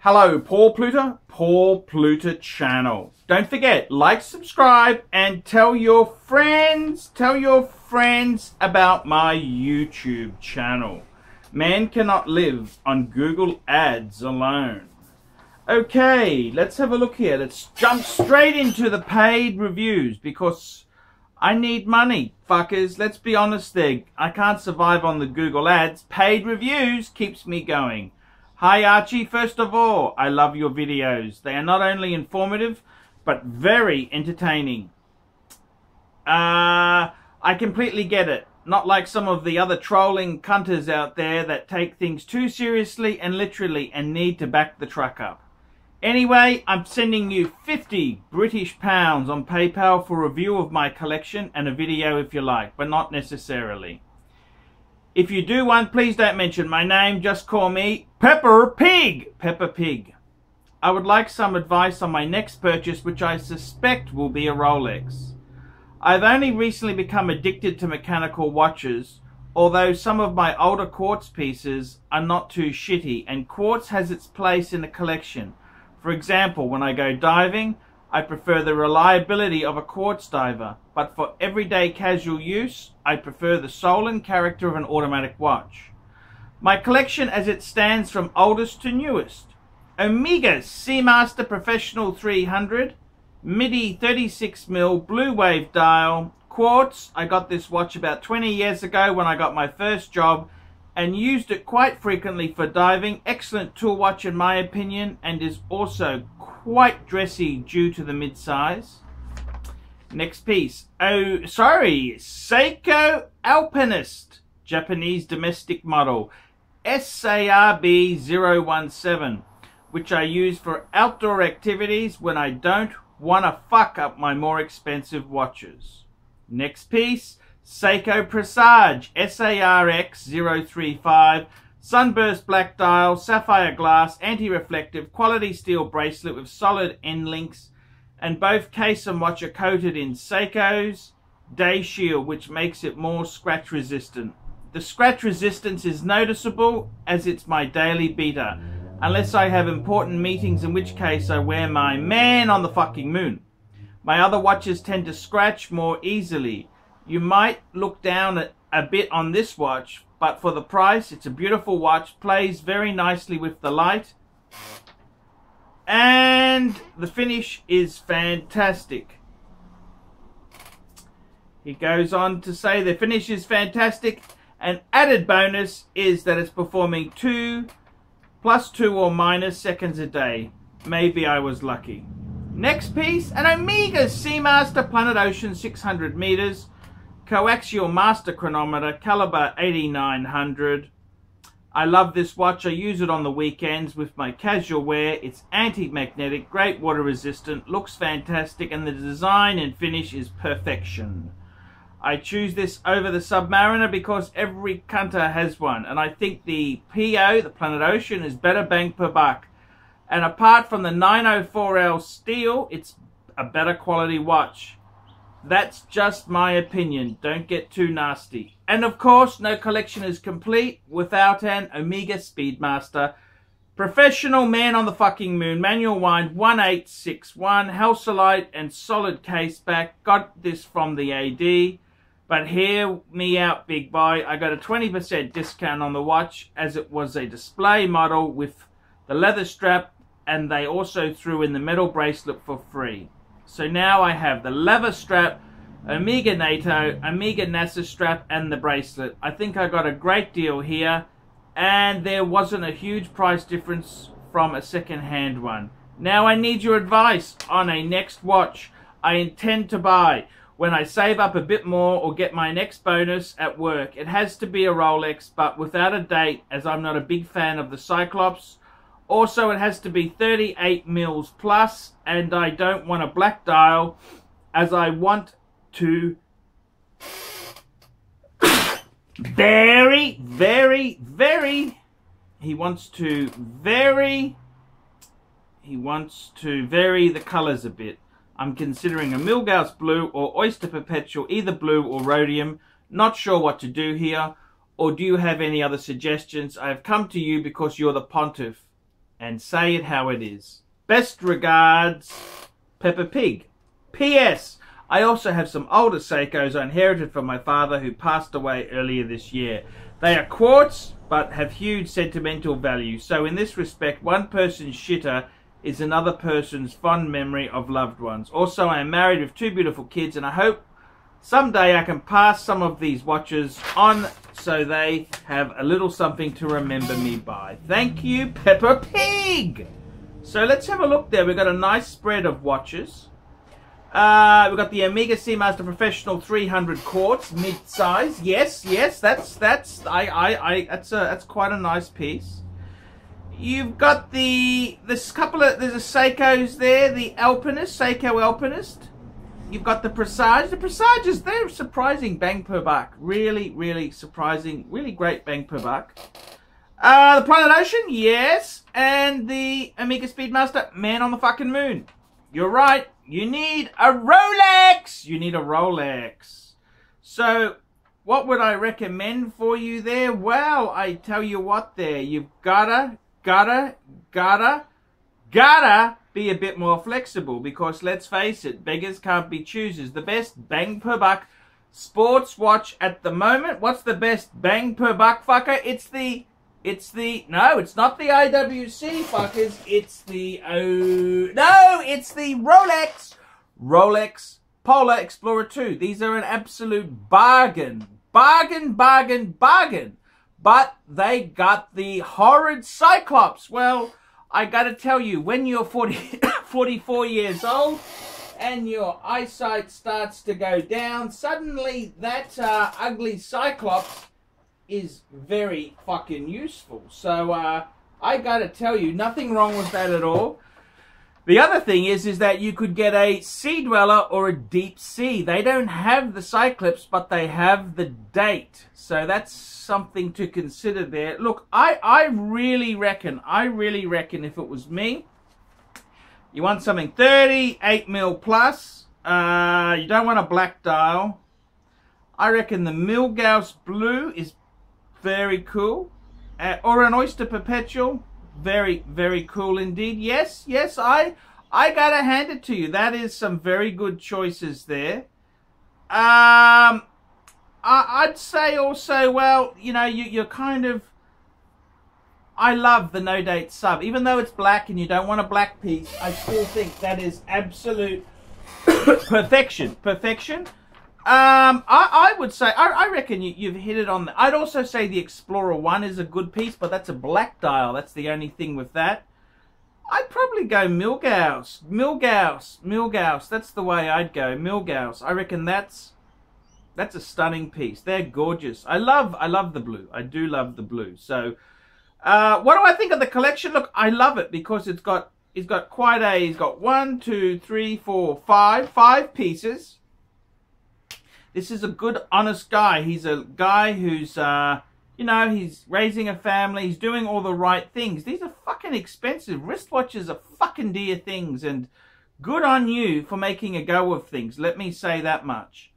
Hello, Paul Pluta channel. Don't forget, like, subscribe, and tell your friends about my YouTube channel. Man cannot live on Google Ads alone. Okay, let's have a look here. Let's jump straight into the paid reviews because I need money, fuckers. Let's be honest there. I can't survive on the Google Ads. Paid reviews keeps me going. Hi Archie, first of all, I love your videos. They are not only informative, but very entertaining. I completely get it. Not like some of the other trolling cunters out there that take things too seriously and literally and need to back the truck up. Anyway, I'm sending you 50 British pounds on PayPal for a review of my collection and a video if you like, but not necessarily. If you do one, please don't mention my name, just call me Peppa Pig. I would like some advice on my next purchase, which I suspect will be a Rolex. I've only recently become addicted to mechanical watches, although some of my older quartz pieces are not too shitty, and quartz has its place in the collection. For example, when I go diving, I prefer the reliability of a quartz diver, but for everyday casual use, I prefer the soul and character of an automatic watch. My collection as it stands from oldest to newest. Omega Seamaster Professional 300, MIDI 36mm blue wave dial, quartz. I got this watch about 20 years ago when I got my first job and used it quite frequently for diving. Excellent tool watch in my opinion, and is also quite dressy due to the mid-size. Next piece. Seiko Alpinist, Japanese domestic model, SARB 017, which I use for outdoor activities when I don't want to fuck up my more expensive watches. Next piece. Seiko Presage SARX 035, sunburst black dial, sapphire glass, anti-reflective, quality steel bracelet with solid end links, and both case and watch are coated in Seiko's Day Shield, which makes it more scratch resistant. The scratch resistance is noticeable as it's my daily beater, unless I have important meetings, in which case I wear my man on the fucking moon. My other watches tend to scratch more easily. You might look down a bit on this watch, but for the price, it's a beautiful watch, plays very nicely with the light, and the finish is fantastic. He goes on to say the finish is fantastic. An added bonus is that it's performing 2 + 2 or minus seconds a day. Maybe I was lucky. Next piece, an Omega Seamaster Planet Ocean 600 meters. Coaxial master chronometer, caliber 8900. I love this watch. I use it on the weekends with my casual wear. It's anti-magnetic, great water resistant, looks fantastic, and the design and finish is perfection. I choose this over the Submariner because every cunter has one, and I think the PO, the Planet Ocean, is better bang per buck. And apart from the 904L steel, it's a better quality watch. That's just my opinion. Don't get too nasty. And of course, no collection is complete without an Omega Speedmaster. Professional man on the fucking moon. Manual wind 1861. Halcyon and solid case back. Got this from the AD. But hear me out, big boy. I got a 20% discount on the watch as it was a display model with the leather strap, and they also threw in the metal bracelet for free. So now I have the leather strap, Omega NATO, Omega NASA strap, and the bracelet. I think I got a great deal here, and there wasn't a huge price difference from a second-hand one. Now I need your advice on a next watch I intend to buy when I save up a bit more or get my next bonus at work. It has to be a Rolex, but without a date, as I'm not a big fan of the Cyclops. Also, it has to be 38 mils plus, and I don't want a black dial, as I want to he wants to vary the colors a bit. I'm considering a Milgauss blue or Oyster Perpetual, either blue or rhodium. Not sure what to do here. Or do you have any other suggestions? I have come to you because you're the pontiff. and say it how it is. Best regards, Peppa Pig. P.S. I also have some older Seikos I inherited from my father who passed away earlier this year. They are quartz, but have huge sentimental value. So in this respect, one person's shitter is another person's fond memory of loved ones. Also, I am married with 2 beautiful kids, and I hope someday I can pass some of these watches on so they have a little something to remember me by. Thank you, Peppa Pig! So let's have a look there. We've got a nice spread of watches. We've got the Omega Seamaster Professional 300 quartz, mid-size. Yes, that's quite a nice piece. You've got there's a Seikos there, the Alpinist, Seiko Alpinist. You've got the Presage. The Presages, they're surprising bang per buck. Really, really surprising. Really great bang per buck. The Planet Ocean, yes. And the Omega Speedmaster, Man on the fucking Moon. You're right. You need a Rolex. You need a Rolex. So, what would I recommend for you there? Well, I tell you what there. You've gotta be a bit more flexible, because let's face it, beggars can't be choosers. The best bang per buck sports watch at the moment. What's the best bang per buck, fucker? No, it's not the IWC, fuckers. It's the Rolex Polar Explorer 2. These are an absolute bargain. Bargain. But they got the horrid Cyclops. Well, I gotta tell you, when you're 44 years old and your eyesight starts to go down, suddenly that ugly Cyclops is very fucking useful. So I gotta tell you, nothing wrong with that at all. The other thing is that you could get a Sea Dweller or a Deep Sea. They don't have the Cyclops, but they have the date. So that's something to consider there. Look, I really reckon if it was me, you want something 38mm plus, you don't want a black dial. I reckon the Milgauss Blue is very cool. Or an Oyster Perpetual. Very, very cool indeed. Yes, I gotta hand it to you. That is some very good choices there. I'd say also, well, you know, you're kind of... I love the No Date Sub. Even though it's black and you don't want a black piece, I still think that is absolute perfection. I would say, I reckon you've hit it on. I'd also say the Explorer 1 is a good piece, but that's a black dial. That's the only thing with that. I'd probably go Milgauss. That's the way I'd go. Milgauss. I reckon that's a stunning piece. They're gorgeous. I love the blue. I do love the blue. So, what do I think of the collection? Look, I love it because he's got 1, 2, 3, 4, 5 pieces. This is a good, honest guy. He's a guy who's, you know, he's raising a family. He's doing all the right things. These are fucking expensive. Wristwatches are fucking dear things. And good on you for making a go of things. Let me say that much.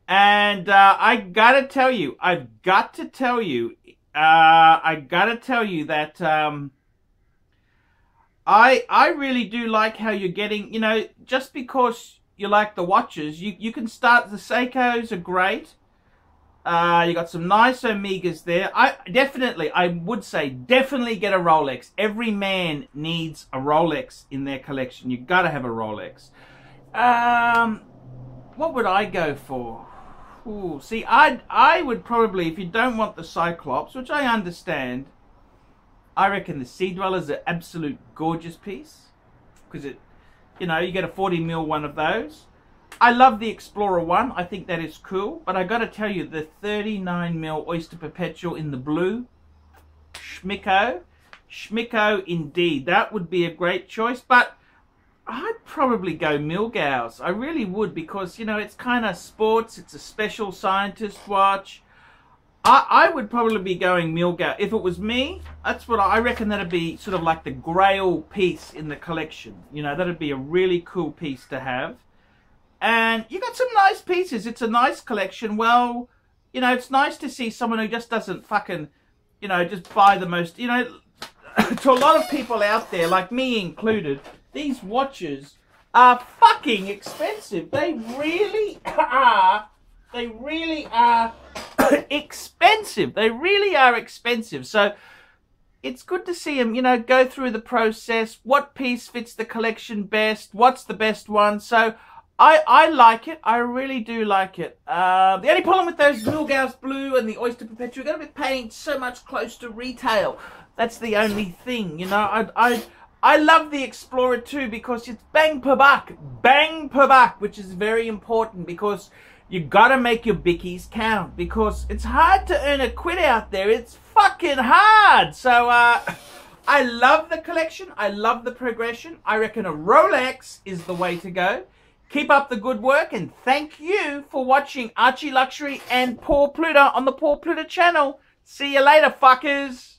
And I've got to tell you that I really do like how you're getting, you know, just because you like the watches, you can start. The Seikos are great. You got some nice Omegas there. I would say definitely get a Rolex. Every man needs a Rolex in their collection. You got to have a Rolex. What would I go for? Ooh, see, I would probably, if you don't want the Cyclops, which I understand, I reckon the Sea Dweller is an absolute gorgeous piece, because it, you know, you get a 40mm one of those. I love the Explorer 1. I think that is cool. But I got to tell you, the 39mm Oyster Perpetual in the blue, schmicko indeed. That would be a great choice. But I'd probably go Milgauss. I really would, because, you know, it's kind of sports. It's a special scientist watch. I would probably be going Milgauss. If it was me, that's what I reckon. That'd be sort of like the grail piece in the collection. You know, that'd be a really cool piece to have. And you got some nice pieces. It's a nice collection. Well, you know, it's nice to see someone who just doesn't fucking, you know, just buy the most, you know, to a lot of people out there, like me included, these watches are fucking expensive. They really are. They really are expensive. They really are expensive. So it's good to see them, you know, go through the process. What piece fits the collection best? What's the best one? So I like it. I really do like it. The only problem with those Milgauss Blue and the Oyster Perpetua, you're going to be paying so much close to retail. That's the only thing, you know. I love the Explorer too because it's bang per buck, which is very important because you got to make your bickies count because it's hard to earn a quid out there. It's fucking hard. So I love the collection. I love the progression. I reckon a Rolex is the way to go. Keep up the good work, and thank you for watching Archie Luxury and Paul Pluta on the Paul Pluta channel. See you later, fuckers.